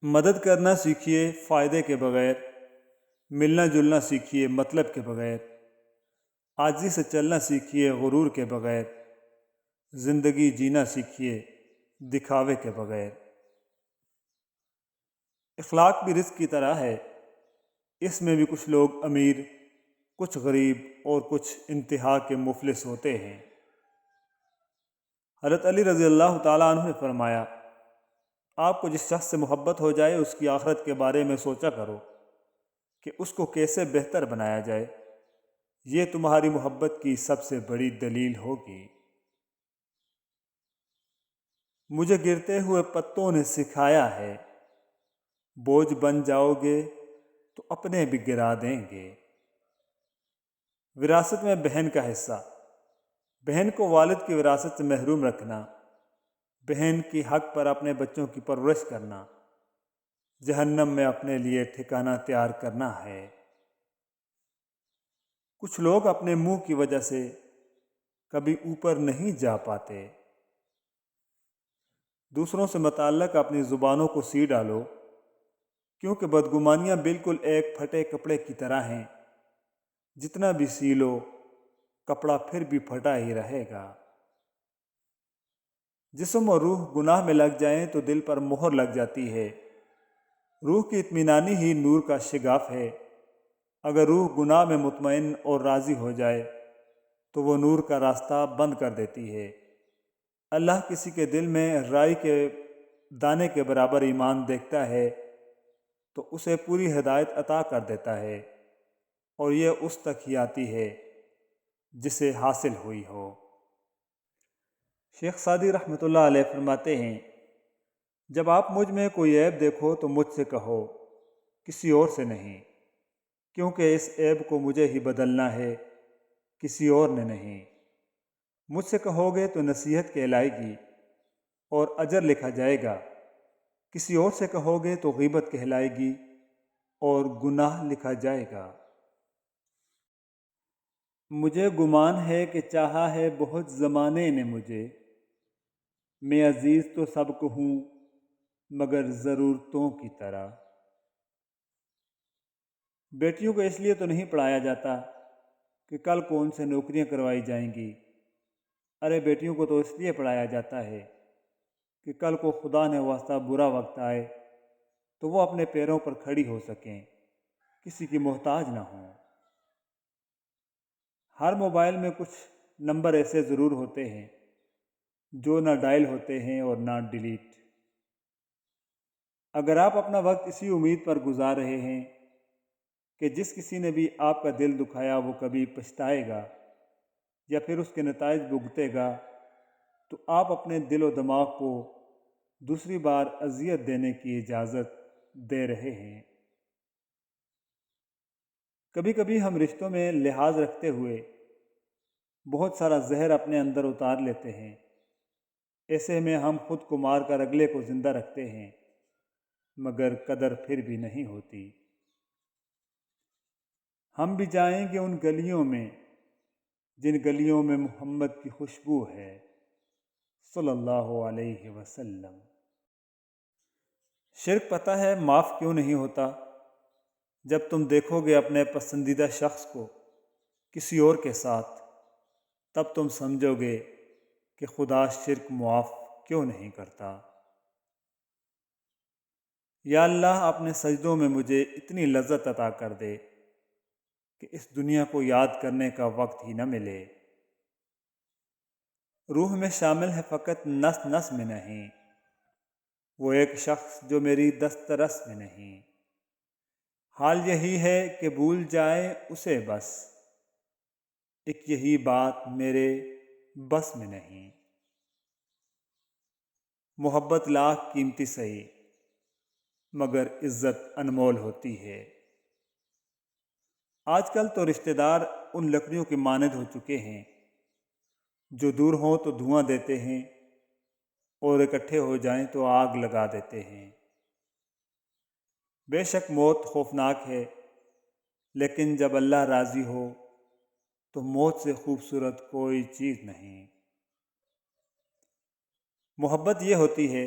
مدد کرنا سیکھیے فائدے کے بغیر، ملنا جلنا سیکھیے مطلب کے بغیر، عاجزی سے چلنا سیکھیے غرور کے بغیر، زندگی جینا سیکھیے دکھاوے کے بغیر۔ اخلاق بھی رزق کی طرح ہے، اس میں بھی کچھ لوگ امیر، کچھ غریب اور کچھ انتہا کے مفلس ہوتے ہیں۔ حضرت علی رضی اللہ تعالیٰ عنہ نے فرمایا، آپ کو جس شخص سے محبت ہو جائے اس کی آخرت کے بارے میں سوچا کرو کہ اس کو کیسے بہتر بنایا جائے، یہ تمہاری محبت کی سب سے بڑی دلیل ہوگی۔ مجھے گرتے ہوئے پتوں نے سکھایا ہے، بوجھ بن جاؤ گے تو اپنے بھی گرا دیں گے۔ وراثت میں بہن کا حصہ، بہن کو والد کی وراثت سے محروم رکھنا، بہن کی حق پر اپنے بچوں کی پرورش کرنا، جہنم میں اپنے لیے ٹھکانہ تیار کرنا ہے۔ کچھ لوگ اپنے منہ کی وجہ سے کبھی اوپر نہیں جا پاتے۔ دوسروں سے متعلق اپنی زبانوں کو سی ڈالو، کیونکہ بدگمانیاں بالکل ایک پھٹے کپڑے کی طرح ہیں، جتنا بھی سی لو کپڑا پھر بھی پھٹا ہی رہے گا۔ جسم اور روح گناہ میں لگ جائیں تو دل پر مہر لگ جاتی ہے۔ روح کی اطمینانی ہی نور کا شگاف ہے۔ اگر روح گناہ میں مطمئن اور راضی ہو جائے تو وہ نور کا راستہ بند کر دیتی ہے۔ اللہ کسی کے دل میں رائی کے دانے کے برابر ایمان دیکھتا ہے تو اسے پوری ہدایت عطا کر دیتا ہے، اور یہ اس تک ہی آتی ہے جسے حاصل ہوئی ہو۔ شیخ سعدی رحمۃ اللہ علیہ فرماتے ہیں، جب آپ مجھ میں کوئی عیب دیکھو تو مجھ سے کہو، کسی اور سے نہیں، کیونکہ اس عیب کو مجھے ہی بدلنا ہے، کسی اور نے نہیں۔ مجھ سے کہو گے تو نصیحت کہلائے گی اور اجر لکھا جائے گا، کسی اور سے کہو گے تو غیبت کہلائے گی اور گناہ لکھا جائے گا۔ مجھے گمان ہے کہ چاہا ہے بہت زمانے نے مجھے، میں عزیز تو سب کو ہوں مگر ضرورتوں کی طرح۔ بیٹیوں کو اس لیے تو نہیں پڑھایا جاتا کہ کل کون سے نوکریاں کروائی جائیں گی، ارے بیٹیوں کو تو اس لیے پڑھایا جاتا ہے کہ کل کو خدا نے واسطہ برا وقت آئے تو وہ اپنے پیروں پر کھڑی ہو سکیں، کسی کی محتاج نہ ہوں۔ ہر موبائل میں کچھ نمبر ایسے ضرور ہوتے ہیں جو نہ ڈائل ہوتے ہیں اور نہ ڈیلیٹ۔ اگر آپ اپنا وقت اسی امید پر گزار رہے ہیں کہ جس کسی نے بھی آپ کا دل دکھایا وہ کبھی پچھتائے گا یا پھر اس کے نتائج بھگتے گا، تو آپ اپنے دل و دماغ کو دوسری بار اذیت دینے کی اجازت دے رہے ہیں۔ کبھی کبھی ہم رشتوں میں لحاظ رکھتے ہوئے بہت سارا زہر اپنے اندر اتار لیتے ہیں، ایسے میں ہم خود کو مار کر اگلے کو زندہ رکھتے ہیں، مگر قدر پھر بھی نہیں ہوتی۔ ہم بھی جائیں گے ان گلیوں میں جن گلیوں میں محمد کی خوشبو ہے، صلی اللہ علیہ وسلم۔ شرک پتہ ہے معاف کیوں نہیں ہوتا؟ جب تم دیکھو گے اپنے پسندیدہ شخص کو کسی اور کے ساتھ، تب تم سمجھو گے کہ خدا شرک معاف کیوں نہیں کرتا۔ یا اللہ اپنے سجدوں میں مجھے اتنی لذت عطا کر دے کہ اس دنیا کو یاد کرنے کا وقت ہی نہ ملے۔ روح میں شامل ہے فقط نس نس میں نہیں، وہ ایک شخص جو میری دست رس میں نہیں۔ حال یہی ہے کہ بھول جائے اسے بس، ایک یہی بات میرے بس میں نہیں۔ محبت لاکھ قیمتی سہی مگر عزت انمول ہوتی ہے۔ آج کل تو رشتہ دار ان لکڑیوں کی مانند ہو چکے ہیں جو دور ہوں تو دھواں دیتے ہیں اور اکٹھے ہو جائیں تو آگ لگا دیتے ہیں۔ بے شک موت خوفناک ہے، لیکن جب اللہ راضی ہو تو موت سے خوبصورت کوئی چیز نہیں۔ محبت یہ ہوتی ہے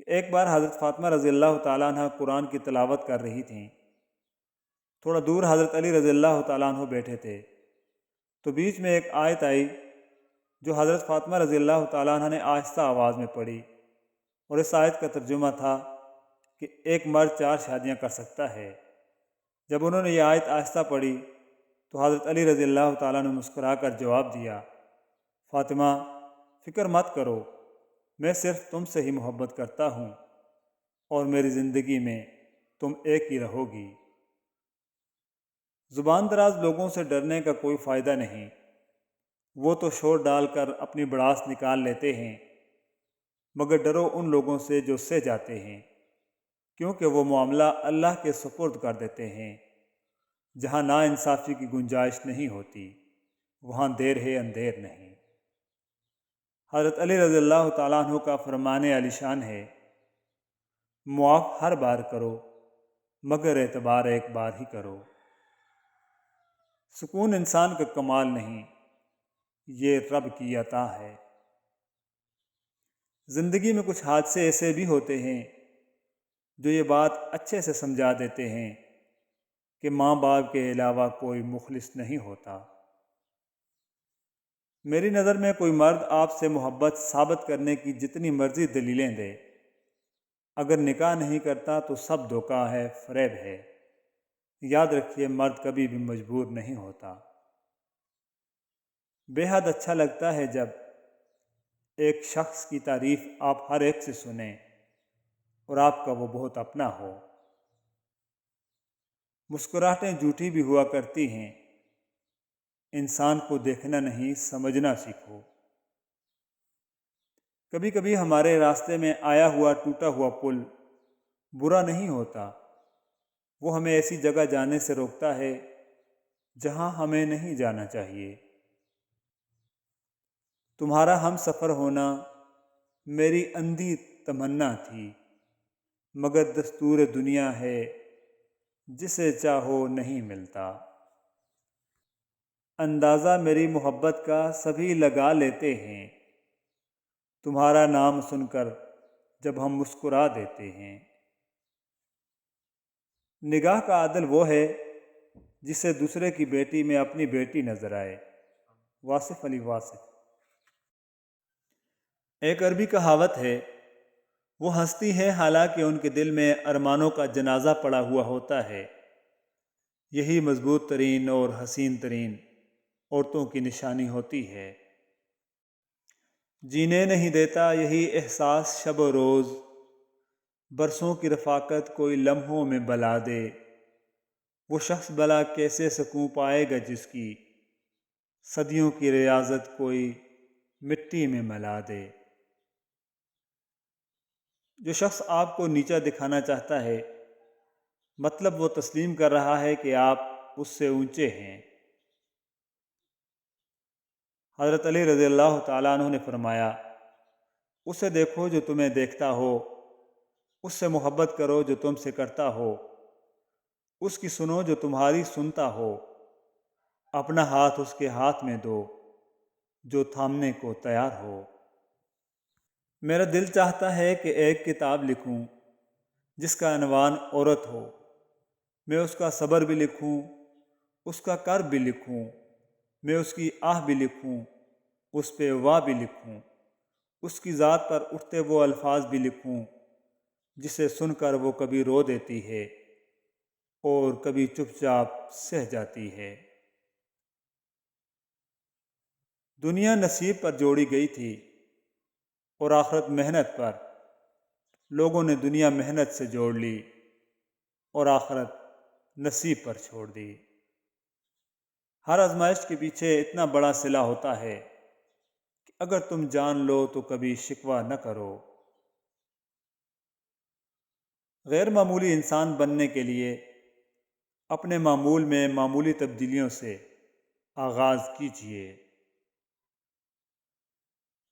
کہ ایک بار حضرت فاطمہ رضی اللہ تعالیٰ عنہ قرآن کی تلاوت کر رہی تھیں۔ تھوڑا دور حضرت علی رضی اللہ تعالیٰ عنہ بیٹھے تھے، تو بیچ میں ایک آیت آئی جو حضرت فاطمہ رضی اللہ تعالیٰ عنہ نے آہستہ آواز میں پڑھی، اور اس آیت کا ترجمہ تھا کہ ایک مرد 4 شادیاں کر سکتا ہے۔ جب انہوں نے یہ آیت آہستہ پڑھی تو حضرت علی رضی اللہ تعالیٰ نے مسکرا کر جواب دیا، فاطمہ فکر مت کرو، میں صرف تم سے ہی محبت کرتا ہوں اور میری زندگی میں تم ایک ہی رہو گی۔ زبان دراز لوگوں سے ڈرنے کا کوئی فائدہ نہیں، وہ تو شور ڈال کر اپنی بڑاس نکال لیتے ہیں، مگر ڈرو ان لوگوں سے جو سہ جاتے ہیں، کیونکہ وہ معاملہ اللہ کے سپرد کر دیتے ہیں۔ جہاں نا انصافی کی گنجائش نہیں ہوتی، وہاں دیر ہے اندھیر نہیں۔ حضرت علی رضی اللہ تعالیٰ عنہ کا فرمان عالی شان ہے، معاف ہر بار کرو مگر اعتبار ایک بار ہی کرو۔ سکون انسان کا کمال نہیں، یہ رب کی عطا ہے۔ زندگی میں کچھ حادثے ایسے بھی ہوتے ہیں جو یہ بات اچھے سے سمجھا دیتے ہیں کہ ماں باپ کے علاوہ کوئی مخلص نہیں ہوتا۔ میری نظر میں کوئی مرد آپ سے محبت ثابت کرنے کی جتنی مرضی دلیلیں دے، اگر نکاح نہیں کرتا تو سب دھوکہ ہے، فریب ہے۔ یاد رکھیے، مرد کبھی بھی مجبور نہیں ہوتا۔ بے حد اچھا لگتا ہے جب ایک شخص کی تعریف آپ ہر ایک سے سنیں اور آپ کا وہ بہت اپنا ہو۔ مسکراہٹیں جھوٹی بھی ہوا کرتی ہیں، انسان کو دیکھنا نہیں سمجھنا سیکھو۔ کبھی کبھی ہمارے راستے میں آیا ہوا ٹوٹا ہوا پل برا نہیں ہوتا، وہ ہمیں ایسی جگہ جانے سے روکتا ہے جہاں ہمیں نہیں جانا چاہیے۔ تمہارا ہم سفر ہونا میری اندھی تمنا تھی، مگر دستور دنیا ہے جسے چاہو نہیں ملتا۔ اندازہ میری محبت کا سبھی لگا لیتے ہیں، تمہارا نام سن کر جب ہم مسکرا دیتے ہیں۔ نگاہ کا عادل وہ ہے جسے دوسرے کی بیٹی میں اپنی بیٹی نظر آئے۔ واصف علی واصف۔ ایک عربی کہاوت ہے، وہ ہستی ہے حالانکہ ان کے دل میں ارمانوں کا جنازہ پڑا ہوا ہوتا ہے۔ یہی مضبوط ترین اور حسین ترین عورتوں کی نشانی ہوتی ہے۔ جینے نہیں دیتا یہی احساس شب و روز، برسوں کی رفاقت کوئی لمحوں میں بلا دے۔ وہ شخص بلا کیسے سکون پائے گا جس کی صدیوں کی ریاضت کوئی مٹی میں ملا دے۔ جو شخص آپ کو نیچا دکھانا چاہتا ہے، مطلب وہ تسلیم کر رہا ہے کہ آپ اس سے اونچے ہیں۔ حضرت علی رضی اللہ تعالیٰ عنہ نے فرمایا، اسے دیکھو جو تمہیں دیکھتا ہو، اس سے محبت کرو جو تم سے کرتا ہو، اس کی سنو جو تمہاری سنتا ہو، اپنا ہاتھ اس کے ہاتھ میں دو جو تھامنے کو تیار ہو۔ میرا دل چاہتا ہے کہ ایک کتاب لکھوں جس کا عنوان عورت ہو، میں اس کا صبر بھی لکھوں، اس کا کرب بھی لکھوں، میں اس کی آہ بھی لکھوں، اس پہ واہ بھی لکھوں، اس کی ذات پر اٹھتے وہ الفاظ بھی لکھوں جسے سن کر وہ کبھی رو دیتی ہے اور کبھی چپ چاپ سہ جاتی ہے۔ دنیا نصیب پر جوڑی گئی تھی اور آخرت محنت پر، لوگوں نے دنیا محنت سے جوڑ لی اور آخرت نصیب پر چھوڑ دی۔ ہر آزمائش کے پیچھے اتنا بڑا صلہ ہوتا ہے کہ اگر تم جان لو تو کبھی شکوہ نہ کرو۔ غیر معمولی انسان بننے کے لیے اپنے معمول میں معمولی تبدیلیوں سے آغاز کیجیے۔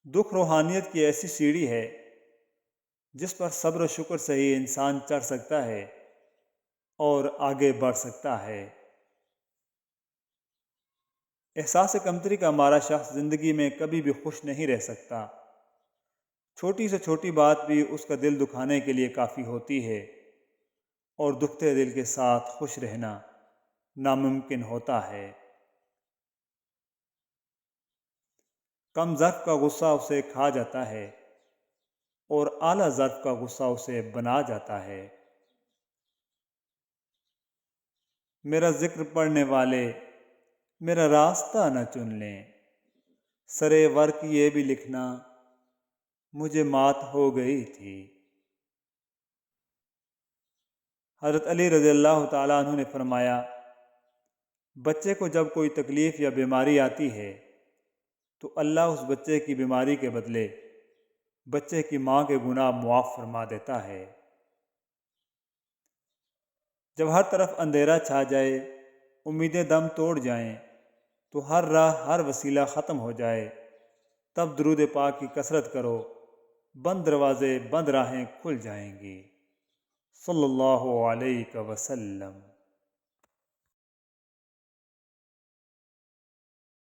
دکھ روحانیت کی ایسی سیڑھی ہے جس پر صبر و شکر سے ہی انسان چڑھ سکتا ہے اور آگے بڑھ سکتا ہے۔ احساس کمتری کا ہمارا شخص زندگی میں کبھی بھی خوش نہیں رہ سکتا۔ چھوٹی سے چھوٹی بات بھی اس کا دل دکھانے کے لیے کافی ہوتی ہے، اور دکھتے دل کے ساتھ خوش رہنا ناممکن ہوتا ہے۔ کم ظرف کا غصہ اسے کھا جاتا ہے، اور اعلیٰ ظرف کا غصہ اسے بنا جاتا ہے۔ میرا ذکر پڑھنے والے میرا راستہ نہ چن لیں، سرے ورق یہ بھی لکھنا مجھے مات ہو گئی تھی۔ حضرت علی رضی اللہ تعالیٰ عنہ نے فرمایا، بچے کو جب کوئی تکلیف یا بیماری آتی ہے تو اللہ اس بچے کی بیماری کے بدلے بچے کی ماں کے گناہ معاف فرما دیتا ہے۔ جب ہر طرف اندھیرا چھا جائے، امیدیں دم توڑ جائیں، تو ہر راہ ہر وسیلہ ختم ہو جائے، تب درود پاک کی کثرت کرو، بند دروازے بند راہیں کھل جائیں گی۔ صلی اللہ علیہ وسلم۔